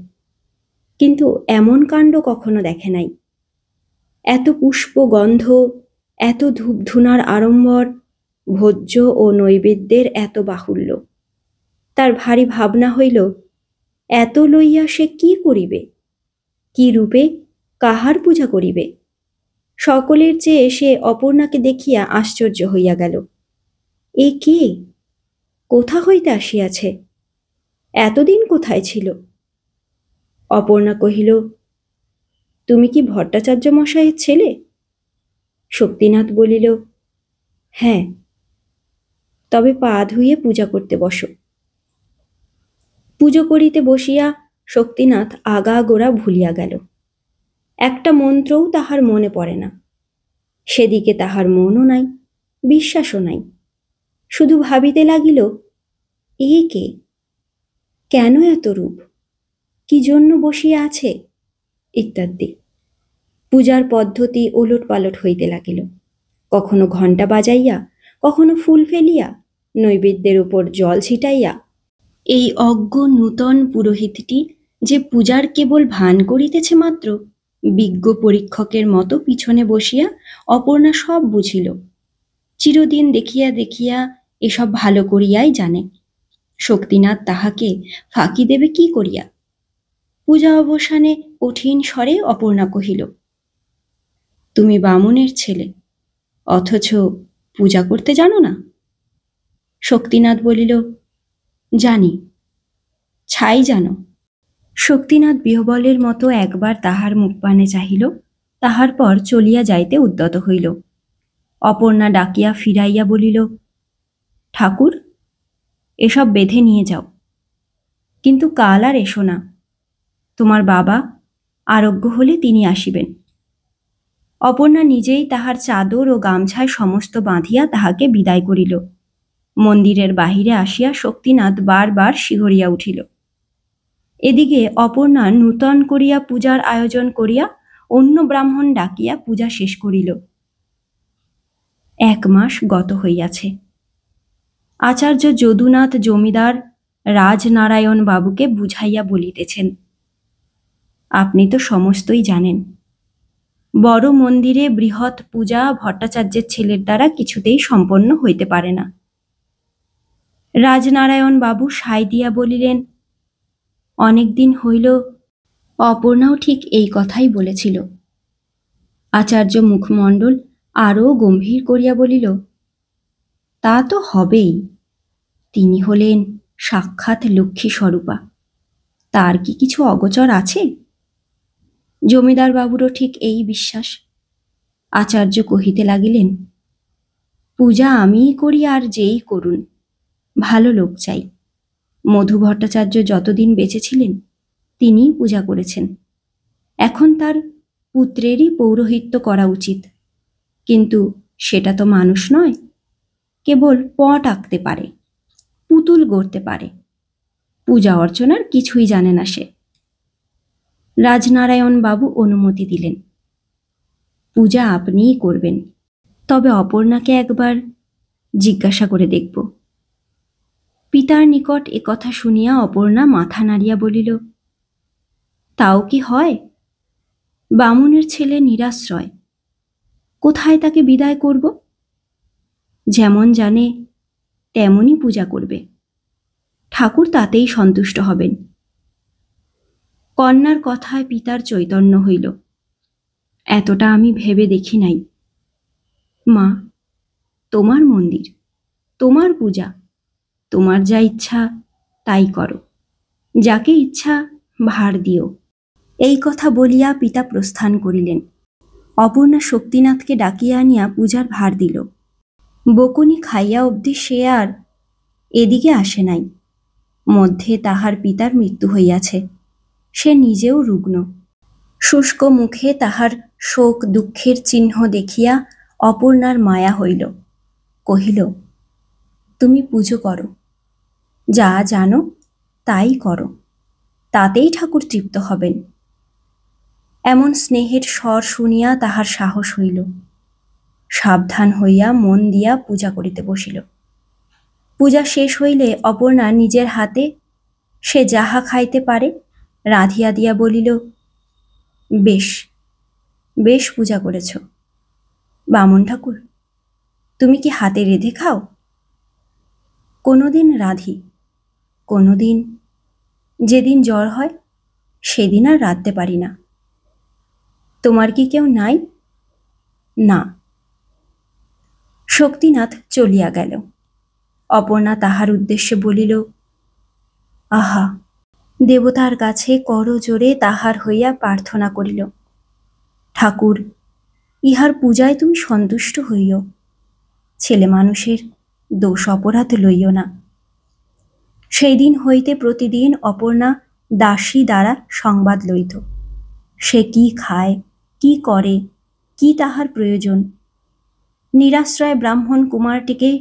কিন্তু এমন কাণ্ড কখনো দেখে নাই। এত পুষ্প গন্ধ, এত ধূপধুনার আড়ম্বর, ভোজ্য ও নৈবেদ্যের এত বাহুল্য। তার ভারী ভাবনা হইল, এত লইয়া সে কি করিবে, কি রূপে কাহার পূজা করিবে। সকলের চেয়ে সে অপর্ণাকে দেখিয়া আশ্চর্য হইয়া গেল। এ কে, কোথা হইতে আসিয়াছে, এতদিন কোথায় ছিল? অপর্ণা কহিল, তুমি কি ভট্টাচার্য মশাইয়ের ছেলে? শক্তিনাথ বলিল, হ্যাঁ। তবে পা ধুইয়ে পূজা করতে বসো। পুজো করিতে বসিয়া শক্তিনাথ আগাগোড়া ভুলিয়া গেল। একটা মন্ত্রও তাহার মনে পড়ে না। সেদিকে তাহার মনও নাই, বিশ্বাসও নাই। শুধু ভাবিতে লাগিল, এ কে, কেন এত রূপ, কি জন্য বসিয়া আছে, ইত্যাদি। পূজার পদ্ধতি ওলট পালট হইতে লাগিল। কখনো ঘণ্টা বাজাইয়া, কখনো ফুল ফেলিয়া, নৈবেদ্যের উপর জল ছিটাইয়া। এই অজ্ঞ নূতন পুরোহিতটি যে পূজার কেবল ভান করিতেছে মাত্র, বিজ্ঞ পরীক্ষকের মতো পিছনে বসিয়া অপর্ণা সব বুঝিল। চিরদিন দেখিয়া দেখিয়া এসব ভালো করিয়াই জানে। শক্তিনাথ তাহাকে ফাঁকি দেবে কি করিয়া? পূজা অবসানে কঠিন স্বরে অপর্ণা কহিল, তুমি বামুনের ছেলে, অথচ পূজা করতে জানো না? শক্তিনাথ বলিল, জানি, ছাই জানো। শক্তিনাথ বিহবলের মতো একবার তাহার মুখপানে চাহিল, তাহার পর চলিয়া যাইতে উদ্যত হইল। অপর্ণা ডাকিয়া ফিরাইয়া বলিল, ঠাকুর, এসব বেঁধে নিয়ে যাও, কিন্তু কাল আর এসো না। তোমার বাবা আরোগ্য হলে তিনি আসিবেন। অপর্ণা নিজেই তাহার চাদর ও গামছায় সমস্ত বাঁধিয়া তাহাকে বিদায় করিল। মন্দিরের বাহিরে আসিয়া শক্তিনাথ বারবার শিহরিয়া উঠিল। এদিকে অপর্ণা নূতন করিয়া পূজার আয়োজন করিয়া অন্য ব্রাহ্মণ ডাকিয়া পূজা শেষ করিল। 1 মাস গত হইয়াছে। আচার্য যদুনাথ জমিদার রাজনারায়ণ বাবুকে বুঝাইয়া বলিতেছেন, আপনি তো সমস্তই জানেন। বড় মন্দিরে বৃহৎ পূজা ভট্টাচার্যের ছেলের দ্বারা কিছুতেই সম্পন্ন হইতে পারে না। রাজনারায়ণ বাবু সায় দিয়া বলিলেন, অনেক দিন হইল। অপর্ণাও ঠিক এই কথাই বলেছিল। আচার্য মুখমণ্ডল আরও গম্ভীর করিয়া বলিল, তা তো হবেই, তিনি হলেন সাক্ষাৎ লক্ষ্মী স্বরূপা, তার কি কিছু অগোচর আছে? জমিদার বাবুরও ঠিক এই বিশ্বাস। আচার্য কহিতে লাগিলেন, পূজা আমিই করি আর যেই করুন, ভালো লোক চাই। মধু ভট্টাচার্য যতদিন বেঁচে ছিলেন তিনিই পূজা করেছেন। এখন তার পুত্রেরই পৌরোহিত্য করা উচিত, কিন্তু সেটা তো মানুষ নয়, কেবল পট আঁকতে পারে, পুতুল গড়তে পারে, পূজা অর্চনার কিছুই জানে না সে। রাজনারায়ণ বাবু অনুমতি দিলেন, পূজা আপনিই করবেন, তবে অপর্ণাকে একবার জিজ্ঞাসা করে দেখব। পিতার নিকট একথা শুনিয়া অপর্ণা মাথা নাড়িয়া বলিল, তাও কি হয়? বামুনের ছেলে নিরাশ্রয়, কোথায় তাকে বিদায় করব? যেমন জানে তেমনই পূজা করবে। ঠাকুর তাতেই সন্তুষ্ট হবেন। কন্যার কথায় পিতার চৈতন্য হইল। এতটা আমি ভেবে দেখি নাই। মা, তোমার মন্দির, তোমার পূজা, তোমার যা ইচ্ছা তাই করো, যাকে ইচ্ছা ভার দিও। এই কথা বলিয়া পিতা প্রস্থান করিলেন। অপর্ণা শক্তিনাথকে ডাকিয়া আনিয়া পূজার ভার দিল। বকুনি খাইয়া অবধি সে আর এদিকে আসে নাই। মধ্যে তাহার পিতার মৃত্যু হইয়াছে। সে নিজেও রুগ্ন। শুষ্ক মুখে তাহার শোক দুঃখের চিহ্ন দেখিয়া অপর্ণার মায়া হইল। কহিল, তুমি পুজো করো, যা জানো তাই করো, তাতেই ঠাকুর তৃপ্ত হবেন। এমন স্নেহের স্বর শুনিয়া তাহার সাহস হইল। সাবধান হইয়া মন দিয়া পূজা করিতে বসিল। পূজা শেষ হইলে অপর্ণা নিজের হাতে সে যাহা খাইতে পারে রাঁধিয়া দিয়া বলিল, বেশ বেশ পূজা করেছ। বামুন ঠাকুর, তুমি কি হাতে রেঁধে খাও? কোনোদিন রাঁধি, কোনোদিন যেদিন জ্বর হয় সেদিন আর রাঁধতে পারি না। তোমার কি কেউ নাই? না। শক্তিনাথ চলিয়া গেল। অপর্ণা তাহার উদ্দেশ্যে বলিল, আহা, দেবতার কাছে করজোড়ে তাহার হইয়া প্রার্থনা করিল, ঠাকুর, ইহার পূজায় তুমি সন্তুষ্ট হইও। ছেলে মানুষের দোষ অপরাধ লইও না। সেই দিন হইতে প্রতিদিন অপর্ণা দাসী দ্বারা সংবাদ লইত। সে কি খায়, কি করে, কি তাহার প্রয়োজন। নিরাশ্রয় ব্রাহ্মণ কুমারটিকে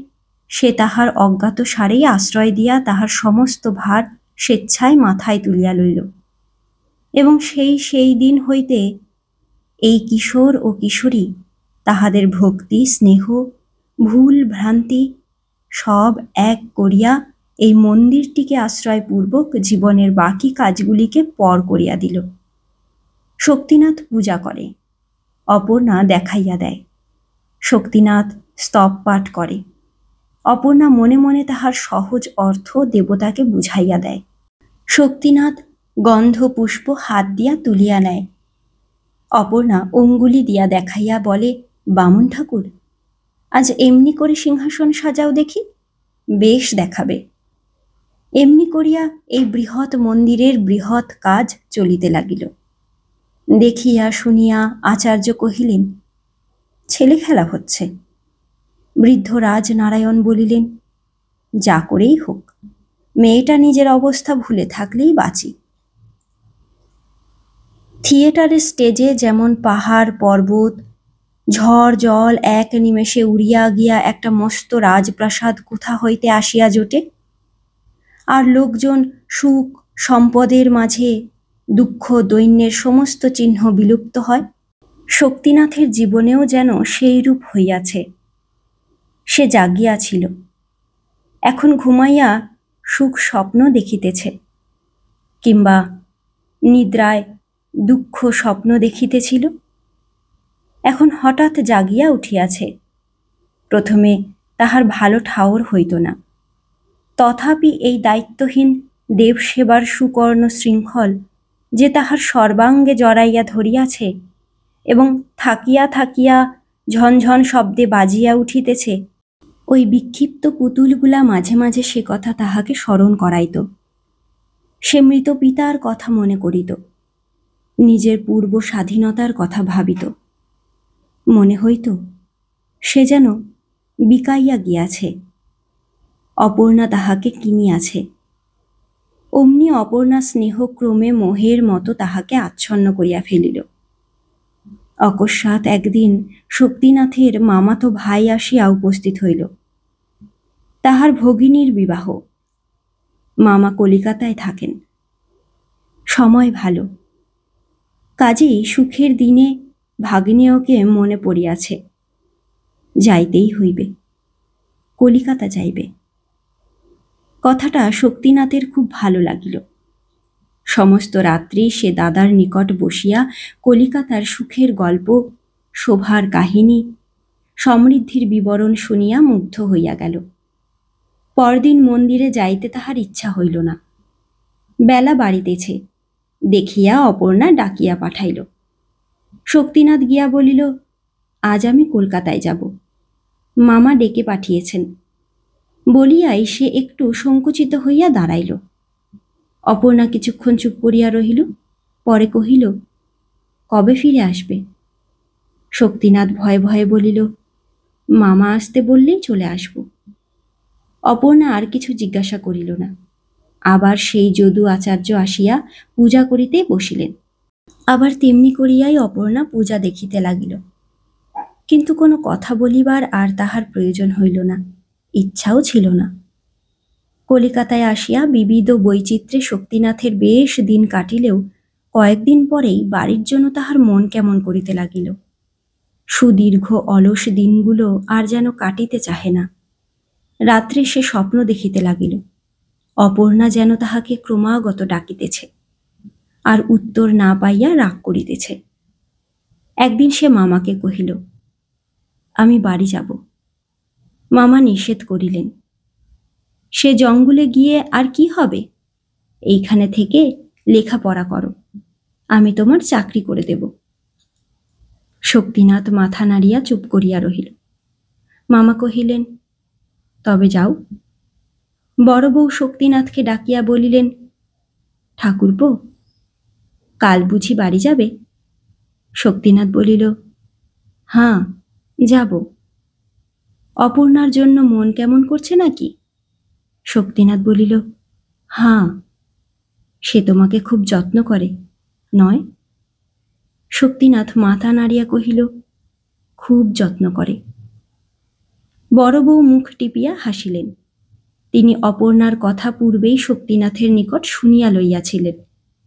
সে তাহার অজ্ঞাত সারেই আশ্রয় দিয়া তাহার সমস্ত ভার স্বেচ্ছায় মাথায় তুলিয়া লইল। এবং সেই দিন হইতে এই কিশোর ও কিশোরী তাহাদের ভক্তি, স্নেহ, ভুল ভ্রান্তি সব এক করিয়া এই মন্দিরটিকে আশ্রয়পূর্বক জীবনের বাকি কাজগুলিকে পর করিয়া দিল। শক্তিনাথ পূজা করে, অপর্ণা দেখাইয়া দেয়। শক্তিনাথ স্তব পাঠ করে, অপর্ণা মনে মনে তাহার সহজ অর্থ দেবতাকে বুঝাইয়া দেয়। শক্তিনাথ গন্ধ পুষ্প হাত দিয়া তুলিয়া নেয়। অপর্ণা অঙ্গুলি দিয়া দেখাইয়া বলে, বামুন ঠাকুর, আজ এমনি করে সিংহাসন সাজাও দেখি, বেশ দেখাবে। এমনি করিয়া এই বৃহৎ মন্দিরের বৃহৎ কাজ চলিতে লাগিল। দেখিয়া শুনিয়া আচার্য কহিলেন, ছেলে খেলা হচ্ছে। বৃদ্ধ রাজনারায়ণ বলিলেন, যা করেই হোক, মেয়েটা নিজের অবস্থা ভুলে থাকলেই বাঁচি। থিয়েটারের স্টেজে যেমন পাহাড় পর্বত ঝড় জল এক নিমেষে উড়িয়া গিয়া একটা মস্ত রাজপ্রাসাদ কোথা হইতে আসিয়া জোটে, আর লোকজন সুখ সম্পদের মাঝে দুঃখ দৈন্যের সমস্ত চিহ্ন বিলুপ্ত হয়, শক্তিনাথের জীবনেও যেন সেই রূপ হইয়াছে। সে জাগিয়াছিল, এখন ঘুমাইয়া সুখ স্বপ্ন দেখিতেছে, কিংবা নিদ্রায় দুঃখ স্বপ্ন দেখিতেছিল, এখন হঠাৎ জাগিয়া উঠিয়াছে। প্রথমে তাহার ভালো ঠাওর হইত না, তথাপি এই দায়িত্বহীন দেবসেবার সুকর্ণ শৃঙ্খল যে তাহার সর্বাঙ্গে জড়াইয়া ধরিয়াছে এবং থাকিয়া থাকিয়া ঝনঝন শব্দে বাজিয়া উঠিতেছে, ওই বিক্ষিপ্ত পুতুলগুলা মাঝে মাঝে সে কথা তাহাকে স্মরণ করাইত। সে মৃত পিতার কথা মনে করিত, নিজের পূর্ব স্বাধীনতার কথা ভাবিত। মনে হইত সে যেন বিকাইয়া গিয়াছে, অপর্ণা তাহাকে কিনিয়াছে। অমনি অপর্ণা স্নেহক্রমে মোহের মতো তাহাকে আচ্ছন্ন করিয়া ফেলিল। অকস্মাৎ একদিন শক্তিনাথের মামাতো ভাই আসিয়া উপস্থিত হইল। তাহার ভগিনীর বিবাহ। মামা কলিকাতায় থাকেন। সময় ভালো, কাজেই সুখের দিনে ভাগিনীয়কে মনে পড়িয়াছে। যাইতেই হইবে, কলিকাতা যাইবে। কথাটা শক্তিনাথের খুব ভালো লাগিল। সমস্ত রাত্রি সে দাদার নিকট বসিয়া কলিকাতার সুখের গল্প, শোভার কাহিনী, সমৃদ্ধির বিবরণ শুনিয়া মুগ্ধ হইয়া গেল। পরদিন মন্দিরে যাইতে তাহার ইচ্ছা হইল না। বেলা বাড়িতেছে দেখিয়া অপর্ণা ডাকিয়া পাঠাইল। শক্তিনাথ গিয়া বলিল, আজ আমি কলকাতায় যাব, মামা ডেকে পাঠিয়েছেন। বলিয়াই সে একটু সংকুচিত হইয়া দাঁড়াইল। অপর্ণা কিছুক্ষণ চুপ করিয়া রহিল, পরে কহিল, কবে ফিরে আসবে? শক্তিনাথ ভয়ে ভয়ে বলিল, মামা আসতে বললেই চলে আসব। অপর্ণা আর কিছু জিজ্ঞাসা করিল না। আবার সেই যদু আচার্য আসিয়া পূজা করিতে বসিলেন। আবার তেমনি করিয়াই অপর্ণা পূজা দেখিতে লাগিল। কিন্তু কোনো কথা বলিবার আর তাহার প্রয়োজন হইল না, ইচ্ছাও ছিল না। কলিকাতায় আসিয়া বিবিধ বৈচিত্র্যে শক্তিনাথের বেশ দিন কাটিলেও কয়েকদিন পরেই বাড়ির জন্য তাহার মন কেমন করিতে লাগিল। সুদীর্ঘ অলস দিনগুলো আর যেন কাটিতে চাহে না। রাত্রে সে স্বপ্ন দেখিতে লাগিল, অপর্ণা যেন তাহাকে ক্রমাগত ডাকিতেছে, আর উত্তর না পাইয়া রাগ করিতেছে। একদিন সে মামাকে কহিল, আমি বাড়ি যাব। মামা নিষেধ করিলেন। সে জঙ্গলে গিয়ে আর কি হবে? এইখানে থেকে লেখাপড়া করো, আমি তোমার চাকরি করে দেব। শক্তিনাথ মাথা নাড়িয়া চুপ করিয়া রহিল। মামা কহিলেন, তবে যাও। বড় বউ শক্তিনাথকে ডাকিয়া বলিলেন, ঠাকুরপো, কাল বুঝি বাড়ি যাবে? শক্তিনাথ বলিল, হাঁ, যাব। অপর্ণার জন্য মন কেমন করছে নাকি? শক্তিনাথ বলিল, হাঁ। সে তোমাকে খুব যত্ন করে, নয়? শক্তিনাথ মাথা নাড়িয়া কহিল, খুব যত্ন করে। বড় বউ মুখ টিপিয়া হাসিলেন। তিনি অপর্ণার কথা পূর্বেই শক্তিনাথের নিকট শুনিয়া লইয়াছিলেন।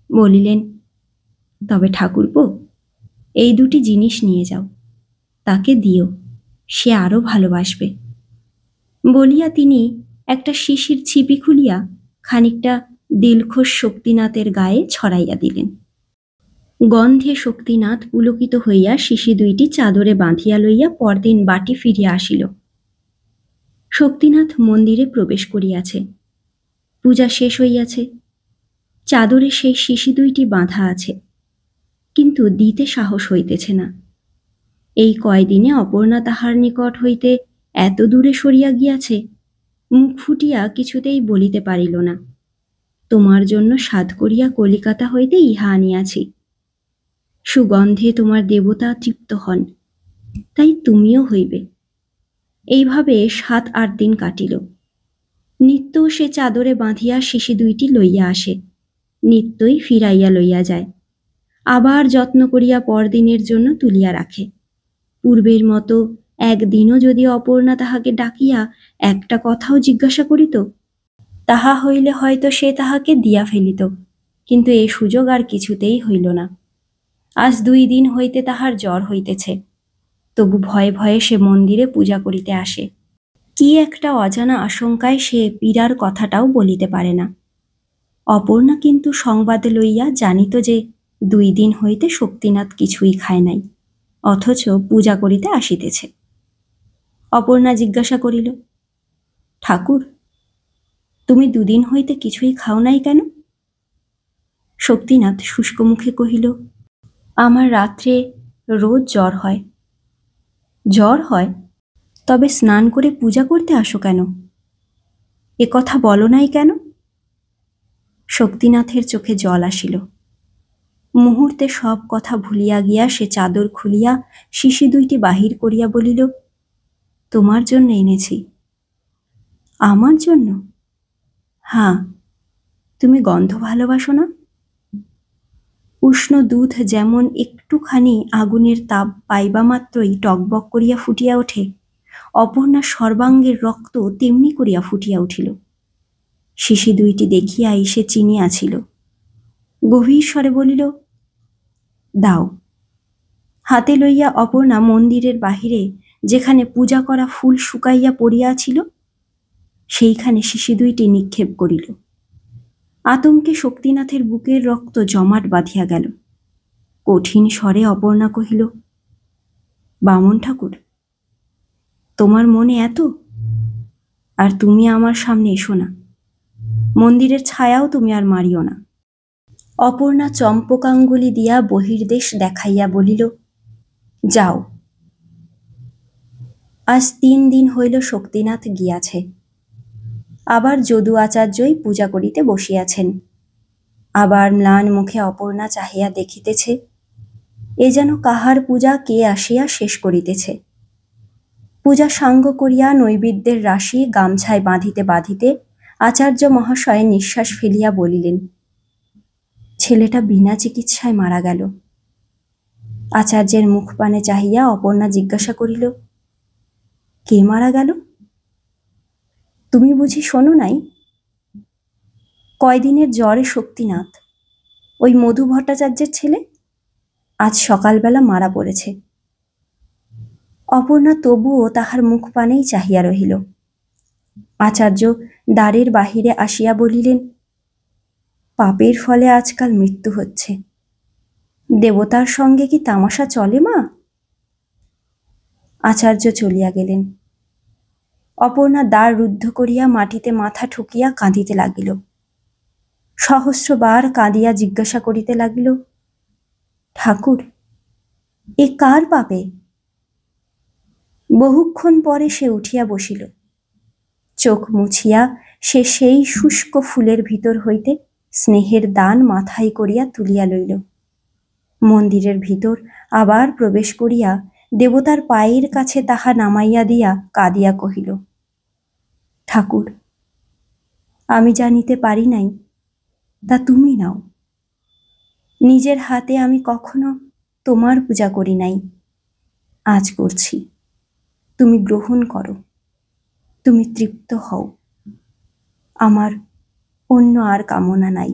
বলিলেন, তবে ঠাকুরপো, এই দুটি জিনিস নিয়ে যাও, তাকে দিও, সে আরো ভালোবাসবে। বলিয়া তিনি একটা শিশির ছিপি খুলিয়া খানিকটা দিলখোশ শক্তিনাথের গায়ে ছড়াইয়া দিলেন। গন্ধে শক্তিনাথ পুলকিত হইয়া শিশি দুইটি চাদরে বাঁধিয়া লইয়া পরদিন বাটি ফিরিয়া আসিল। শক্তিনাথ মন্দিরে প্রবেশ করিয়াছে। পূজা শেষ হইয়াছে। চাদরে সেই শিশি দুইটি বাঁধা আছে, কিন্তু দিতে সাহস হইতেছে না। এই কয়দিনে অপর্ণা তাহার নিকট হইতে এত দূরে সরিয়া গিয়াছে, মুখ ফুটিয়া কিছুতেই বলিতে পারিল না, তোমার জন্য সাধ করিয়া কলিকাতা হইতে ইহা আনিয়াছি। সুগন্ধে তোমার দেবতা তৃপ্ত হন, তাই তুমিও হইবে। এইভাবে 7-8 দিন কাটিল। নিত্য সে চাদরে বাঁধিয়া শিশি দুইটি লইয়া আসে, নিত্যই ফিরাইয়া লইয়া যায়, আবার যত্ন করিয়া পরদিনের জন্য তুলিয়া রাখে। পূর্বের মতো একদিনও যদি অপর্ণা তাহাকে ডাকিয়া একটা কথাও জিজ্ঞাসা করিত, তাহা হইলে হয়তো সে তাহাকে দিয়া ফেলিত, কিন্তু এ সুযোগ আর কিছুতেই হইল না। আজ 2 দিন হইতে তাহার জ্বর হইতেছে, তবু ভয়ে ভয়ে সে মন্দিরে পূজা করিতে আসে। কি একটা অজানা আশঙ্কায় সে পীড়ার কথাটাও বলিতে পারে না। অপর্ণা কিন্তু সংবাদ লইয়া জানিত যে 2 দিন হইতে শক্তিনাথ কিছুই খায় নাই, অথচ পূজা করিতে আসিতেছে। অপর্ণা জিজ্ঞাসা করিল, ঠাকুর, তুমি 2 দিন হইতে কিছুই খাও নাই কেন? শক্তিনাথ শুষ্ক মুখে কহিল, আমার রাত্রে রোজ জ্বর হয়। জ্বর হয়? তবে স্নান করে পূজা করতে আসো কেন? এ কথা বলো নাই কেন? শক্তিনাথের চোখে জল আসিল। মুহূর্তে সব কথা ভুলিয়া গিয়া সে চাদর খুলিয়া শিশি দুইটি বাহির করিয়া বলিল, তোমার জন্য এনেছি। আমার জন্য? হাঁ, তুমি গন্ধ ভালোবাসো না? উষ্ণ দুধ যেমন একটুখানি আগুনের তাপ পাইবা মাত্রই টকবক করিয়া ফুটিয়া ওঠে, অপর্ণার সর্বাঙ্গের রক্ত তেমনি করিয়া ফুটিয়া উঠিল। শিশি দুইটি দেখিয়াই সে চিনিয়াছিল। গভীর স্বরে বলিল, দাও। হাতে লইয়া অপর্ণা মন্দিরের বাহিরে যেখানে পূজা করা ফুল শুকাইয়া পড়িয়াছিল, সেইখানে শিশি দুইটি নিক্ষেপ করিল। আতঙ্কে শক্তিনাথের বুকের রক্ত জমাট বাঁধিয়া গেল। কঠিন স্বরে অপর্ণা কহিল, বামন ঠাকুর, তোমার মনে এত? আর তুমি আমার সামনে এসো না, মন্দিরের ছায়াও তুমি আর মারিও না। অপর্ণা চম্পকাঙ্গুলি দিয়া বহির্দেশ দেখাইয়া বলিল, যাও। আজ 3 দিন হইল শক্তিনাথ গিয়াছে। আবার যদু আচার্যই পূজা করিতে বসিয়াছেন। আবার ম্লান মুখে অপর্ণা চাহিয়া দেখিতেছে, এ যেন কাহার পূজা কে আসিয়া শেষ করিতেছে। পূজা সাঙ্গ করিয়া নৈবেদ্যের রাশি গামছায় বাঁধিতে বাঁধিতে আচার্য মহাশয় নিঃশ্বাস ফেলিয়া বলিলেন, ছেলেটা বিনা চিকিৎসায় মারা গেল। আচার্যের মুখপানে চাহিয়া অপর্ণা জিজ্ঞাসা করিল, কে মারা গেল? তুমি বুঝি শোনো নাই? কয়দিনের জ্বরে শক্তিনাথ, ওই মধু ভট্টাচার্যের ছেলে, আজ সকালবেলা মারা পড়েছে। অপর্ণা তবুও তাহার মুখপানেই চাহিয়া রহিল। আচার্য দ্বারের বাহিরে আসিয়া বলিলেন, পাপের ফলে আজকাল মৃত্যু হচ্ছে। দেবতার সঙ্গে কি তামাশা চলে মা? আচার্য চলিয়া গেলেন। অপর্ণা দ্বার রুদ্ধ করিয়া মাটিতে মাথা ঠুকিয়া কাঁদিতে লাগিল। সহস্রবার কাঁদিয়া জিজ্ঞাসা করিতে লাগিল, ঠাকুর, এ কার পাপে? বহুক্ষণ পরে সে উঠিয়া বসিল। চোখ মুছিয়া সে সেই শুষ্ক ফুলের ভিতর হইতে স্নেহের দান মাথায় করিয়া তুলিয়া লইল। মন্দিরের ভিতর আবার প্রবেশ করিয়া দেবতার পায়ের কাছে তাহা নামাইয়া দিয়া কাঁদিয়া কহিল, ঠাকুর, আমি যা নিতে পারি নাই তা তুমি নাও। নিজের হাতে আমি কখনো তোমার পূজা করি নাই, আজ করছি। তুমি গ্রহণ করো, তুমি তৃপ্ত হও। আমার অন্য আর কামনা নাই।